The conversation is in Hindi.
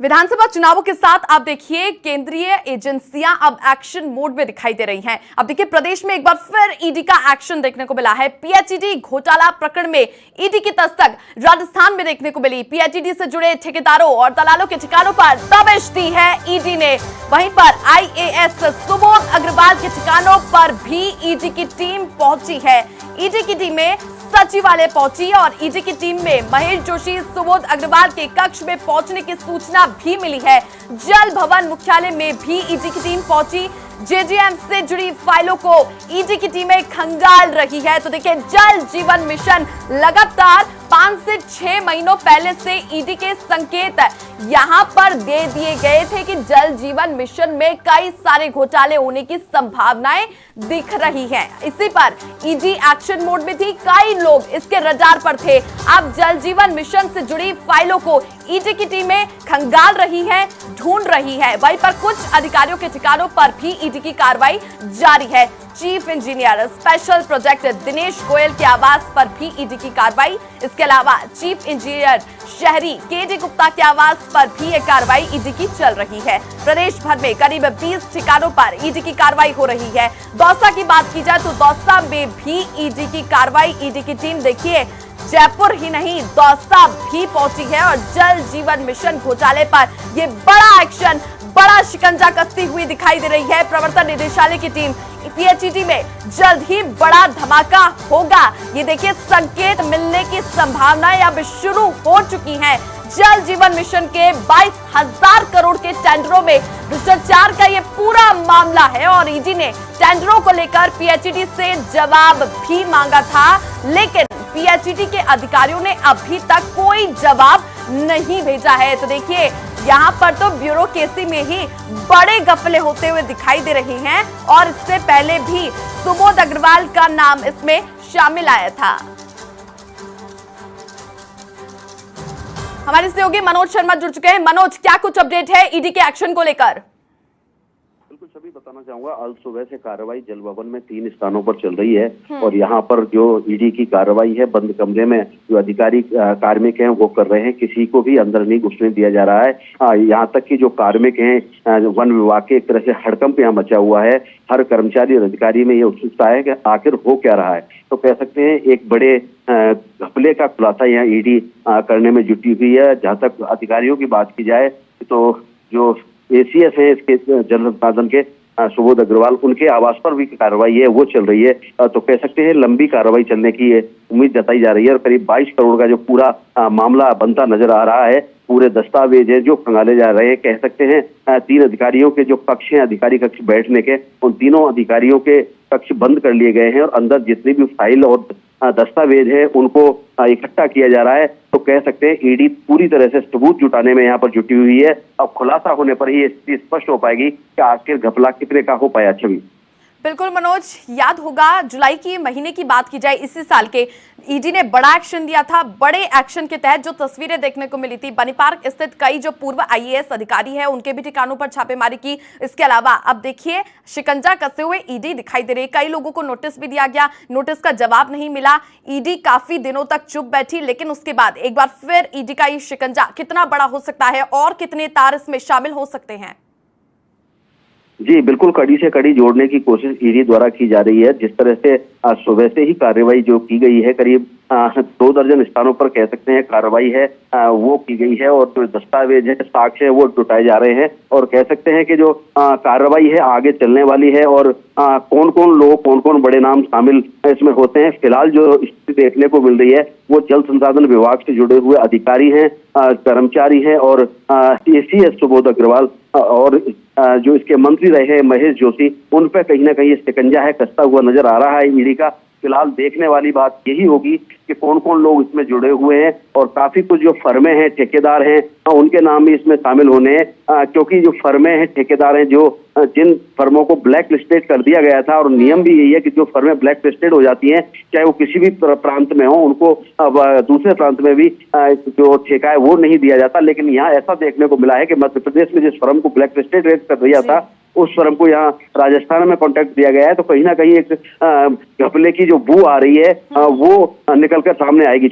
विधानसभा चुनावों के साथ आप देखिए केंद्रीय एजेंसियां अब एक्शन मोड में दिखाई दे रही हैं। अब देखिए प्रदेश में एक बार फिर ईडी का एक्शन देखने को मिला है। पीएचईडी घोटाला प्रकरण में ईडी की दस्तक राजस्थान में देखने को मिली। पीएचईडी से जुड़े ठेकेदारों और दलालों के ठिकानों पर दबिश दी है ईडी ने। वहीं पर आईएएस सुबोध अग्रवाल के ठिकानों पर भी ईडी की टीम पहुंची है। ईडी की टीमें सचिवालय पहुंची और ईडी की टीम में महेश जोशी सुबोध अग्रवाल के कक्ष में पहुंचने की सूचना भी मिली है। जल भवन मुख्यालय में भी ईडी की टीम पहुंची। जेजेएम से जुड़ी फाइलों को ईडी की टीमें खंगाल रही है। तो देखिए जल जीवन मिशन लगातार 5 से 6 महीनों पहले से ईडी के संकेत यहां पर दे दिए गए थे कि जल जीवन मिशन में कई सारे घोटाले होने की संभावनाएं दिख रही हैं। इसी पर ईडी एक्शन मोड में थी, कई लोग इसके रडार पर थे। अब जल जीवन मिशन से जुड़ी फाइलों को ईडी की टीमें खंगाल रही है, ढूंढ रही है। वहीं पर कुछ अधिकारियों के ठिकानों पर भी ईडी की कार्रवाई जारी है। Chief engineer special project Dinesh Goyal के आवास पर भी ईडी की कार्रवाई। इसके अलावा चीफ इंजीनियर शहरी केडी गुप्ता के आवास पर भी यह कार्रवाई ईडी की चल रही है। प्रदेश भर में करीब 20 ठिकानों पर ईडी की कार्रवाई हो रही है। दौसा की बात की जाए तो दौसा में भी ईडी की कार्रवाई। ईडी की टीम देखिए जयपुर ही नहीं दौसा भी पहुंची है और जल जीवन मिशन घोटाले पर यह बड़ा एक्शन, बड़ा शिकंजा कसती हुई दिखाई दे रही है प्रवर्तन निदेशालय की टीम। पीएचईडी में जल्द ही बड़ा धमाका होगा। ये देखिए संकेत मिलने की संभावनाएं अब शुरू हो चुकी हैं। जल जीवन मिशन के 22,000 करोड़ के टेंडरों में भ्रष्टाचार का ये पूरा मामला है और ईडी ने टेंडरों को लेकर पीएचईडी से जवाब भी मांगा था, लेकिन पीएचईडी के अधिकारियों ने अभी तक कोई जवाब नहीं भेजा है। तो देखिए यहाँ पर तो ब्यूरोक्रेसी में ही बड़े गफले होते हुए दिखाई दे रही हैं और इससे पहले भी सुबोध अग्रवाल का नाम इसमें शामिल आया था। हमारे सहयोगी मनोज शर्मा जुड़ चुके हैं। मनोज, क्या कुछ अपडेट है ईडी के एक्शन को लेकर? बिल्कुल सभी बताना चाहूंगा, आज सुबह से कार्रवाई जल भवन में 3 स्थानों पर चल रही है और यहाँ पर जो ईडी की कार्रवाई है बंद कमरे में जो अधिकारी कार्मिक हैं वो कर रहे हैं। किसी को भी अंदर नहीं घुसने दिया जा रहा है। यहाँ तक कि जो कार्मिक हैं वन विभाग के एक तरह से हड़कंप यहाँ मचा हुआ है। हर कर्मचारी और अधिकारी में ये उत्सुकता है कि आखिर हो क्या रहा है। तो कह सकते हैं एक बड़े घपले का खुलासा यहाँ ईडी करने में जुटी हुई है। जहाँ तक अधिकारियों की बात की जाए तो जो एसीएस है इसके जल संसाधन के सुबोध अग्रवाल, उनके आवास पर भी कार्रवाई है वो चल रही है। तो कह सकते हैं लंबी कार्रवाई चलने की उम्मीद जताई जा रही है और करीब 22 करोड़ का जो पूरा मामला बनता नजर आ रहा है। पूरे दस्तावेज है जो खंगाले जा रहे हैं। कह सकते हैं 3 अधिकारियों के जो कक्ष हैं, अधिकारी कक्ष बैठने के, उन तीनों अधिकारियों के कक्ष बंद कर लिए गए हैं और अंदर जितनी भी फाइल और दस्तावेज है उनको इकट्ठा किया जा रहा है। तो कह सकते हैं ईडी पूरी तरह से सबूत जुटाने में यहाँ पर जुटी हुई है। अब खुलासा होने पर ही स्थिति स्पष्ट हो पाएगी कि आखिर घपला कितने का हो पाया। छवि बिल्कुल मनोज, याद होगा जुलाई की महीने की बात की जाए इसी साल के, ईडी ने बड़ा एक्शन दिया था। बड़े एक्शन के तहत जो तस्वीरें देखने को मिली थी, बनी पार्क स्थित कई जो पूर्व आईएएस अधिकारी हैं उनके भी ठिकानों पर छापेमारी की। इसके अलावा अब देखिए शिकंजा कसते हुए ईडी दिखाई दे रही। कई लोगों को नोटिस भी दिया गया, नोटिस का जवाब नहीं मिला। ईडी काफी दिनों तक चुप बैठी, लेकिन उसके बाद एक बार फिर ईडी का ये शिकंजा कितना बड़ा हो सकता है और कितने तार इसमें शामिल हो सकते हैं? जी बिल्कुल, कड़ी से कड़ी जोड़ने की कोशिश ईडी द्वारा की जा रही है। जिस तरह से सुबह से ही कार्रवाई जो की गई है, करीब 2 दर्जन स्थानों पर कह सकते हैं कार्रवाई है वो की गई है और जो दस्तावेज है, साक्ष्य है वो जुटाए जा रहे हैं और कह सकते हैं कि जो कार्रवाई है आगे चलने वाली है और कौन कौन लोग, कौन कौन बड़े नाम शामिल इसमें होते हैं। फिलहाल जो स्थिति देखने को मिल रही है वो जल संसाधन विभाग से जुड़े हुए अधिकारी हैं, कर्मचारी हैं और एसीएस सुबोध अग्रवाल और जो इसके मंत्री रहे हैं महेश जोशी, उन पर कहीं ना कहीं शिकंजा है कसता हुआ नजर आ रहा है ईडी का। फिलहाल देखने वाली बात यही होगी कि कौन कौन लोग इसमें जुड़े हुए हैं और काफी कुछ जो फर्में हैं, ठेकेदार हैं, उनके नाम भी इसमें शामिल होने हैं। क्योंकि जो फर्में हैं, ठेकेदार हैं, जो जिन फर्मों को ब्लैक लिस्टेड कर दिया गया था और नियम भी यही है कि जो फर्में ब्लैक लिस्टेड हो जाती हैं, चाहे वो किसी भी प्रांत में हो, उनको दूसरे प्रांत में भी जो ठेका है वो नहीं दिया जाता। लेकिन यहाँ ऐसा देखने को मिला है कि मध्य प्रदेश में जिस फर्म को ब्लैक लिस्टेड रेट कर दिया था उस फर्म को यहाँ राजस्थान में कॉन्ट्रैक्ट दिया गया है। तो कहीं ना कहीं एक घपले की जो बू आ रही है वो निकलकर सामने आएगी।